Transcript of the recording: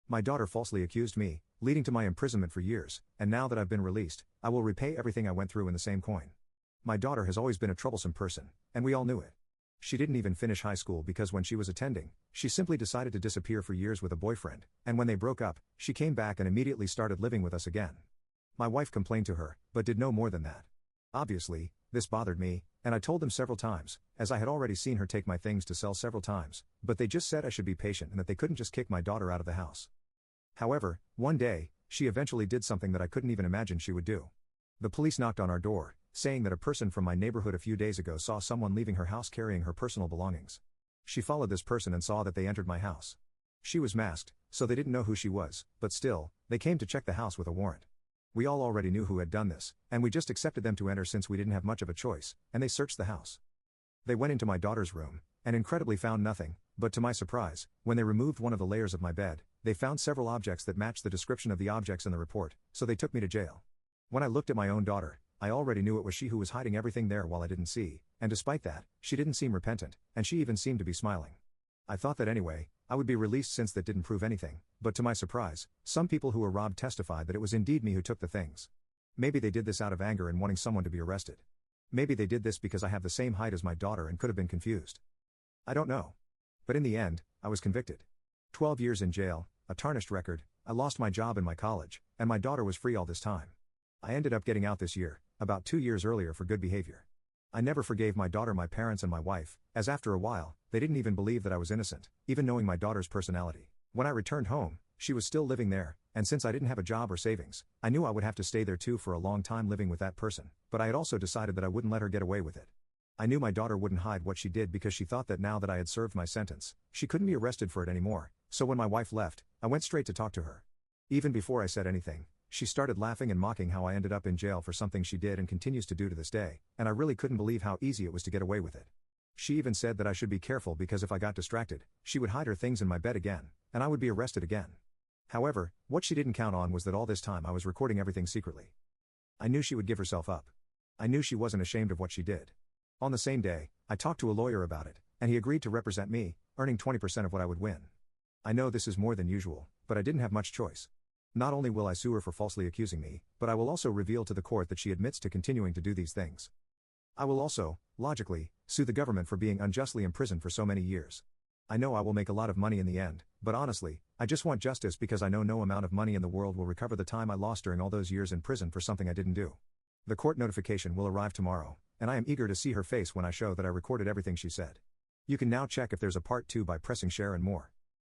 My daughter falsely accused me, leading to my imprisonment for years, and now that I've been released, I will repay everything I went through in the same coin. My daughter has always been a troublesome person, and we all knew it. She didn't even finish high school because when she was attending, she simply decided to disappear for years with a boyfriend, and when they broke up, she came back and immediately started living with us again. My wife complained to her, but did no more than that. Obviously, this bothered me, and I told them several times, as I had already seen her take my things to sell several times, but they just said I should be patient and that they couldn't just kick my daughter out of the house. However, one day, she eventually did something that I couldn't even imagine she would do. The police knocked on our door, saying that a person from my neighborhood a few days ago saw someone leaving her house carrying her personal belongings. She followed this person and saw that they entered my house. She was masked, so they didn't know who she was, but still, they came to check the house with a warrant. We all already knew who had done this, and we just accepted them to enter since we didn't have much of a choice, and they searched the house. They went into my daughter's room, and incredibly found nothing, but to my surprise, when they removed one of the layers of my bed, they found several objects that matched the description of the objects in the report, so they took me to jail. When I looked at my own daughter, I already knew it was she who was hiding everything there while I didn't see, and despite that, she didn't seem repentant, and she even seemed to be smiling. I thought that anyway, I would be released since that didn't prove anything, but to my surprise, some people who were robbed testified that it was indeed me who took the things. Maybe they did this out of anger and wanting someone to be arrested. Maybe they did this because I have the same height as my daughter and could have been confused. I don't know. But in the end, I was convicted. 12 years in jail, a tarnished record, I lost my job in my college, and my daughter was free all this time. I ended up getting out this year, about 2 years earlier for good behavior. I never forgave my daughter, my parents and my wife, as after a while, they didn't even believe that I was innocent, even knowing my daughter's personality. When I returned home, she was still living there, and since I didn't have a job or savings, I knew I would have to stay there too for a long time living with that person, but I had also decided that I wouldn't let her get away with it. I knew my daughter wouldn't hide what she did because she thought that now that I had served my sentence, she couldn't be arrested for it anymore, so when my wife left, I went straight to talk to her. Even before I said anything, she started laughing and mocking how I ended up in jail for something she did and continues to do to this day, and I really couldn't believe how easy it was to get away with it. She even said that I should be careful because if I got distracted, she would hide her things in my bed again, and I would be arrested again. However, what she didn't count on was that all this time I was recording everything secretly. I knew she would give herself up. I knew she wasn't ashamed of what she did. On the same day, I talked to a lawyer about it, and he agreed to represent me, earning 20% of what I would win. I know this is more than usual, but I didn't have much choice. Not only will I sue her for falsely accusing me, but I will also reveal to the court that she admits to continuing to do these things. I will also, logically, sue the government for being unjustly imprisoned for so many years. I know I will make a lot of money in the end, but honestly, I just want justice because I know no amount of money in the world will recover the time I lost during all those years in prison for something I didn't do. The court notification will arrive tomorrow, and I am eager to see her face when I show that I recorded everything she said. You can now check if there's a part 2 by pressing share and more.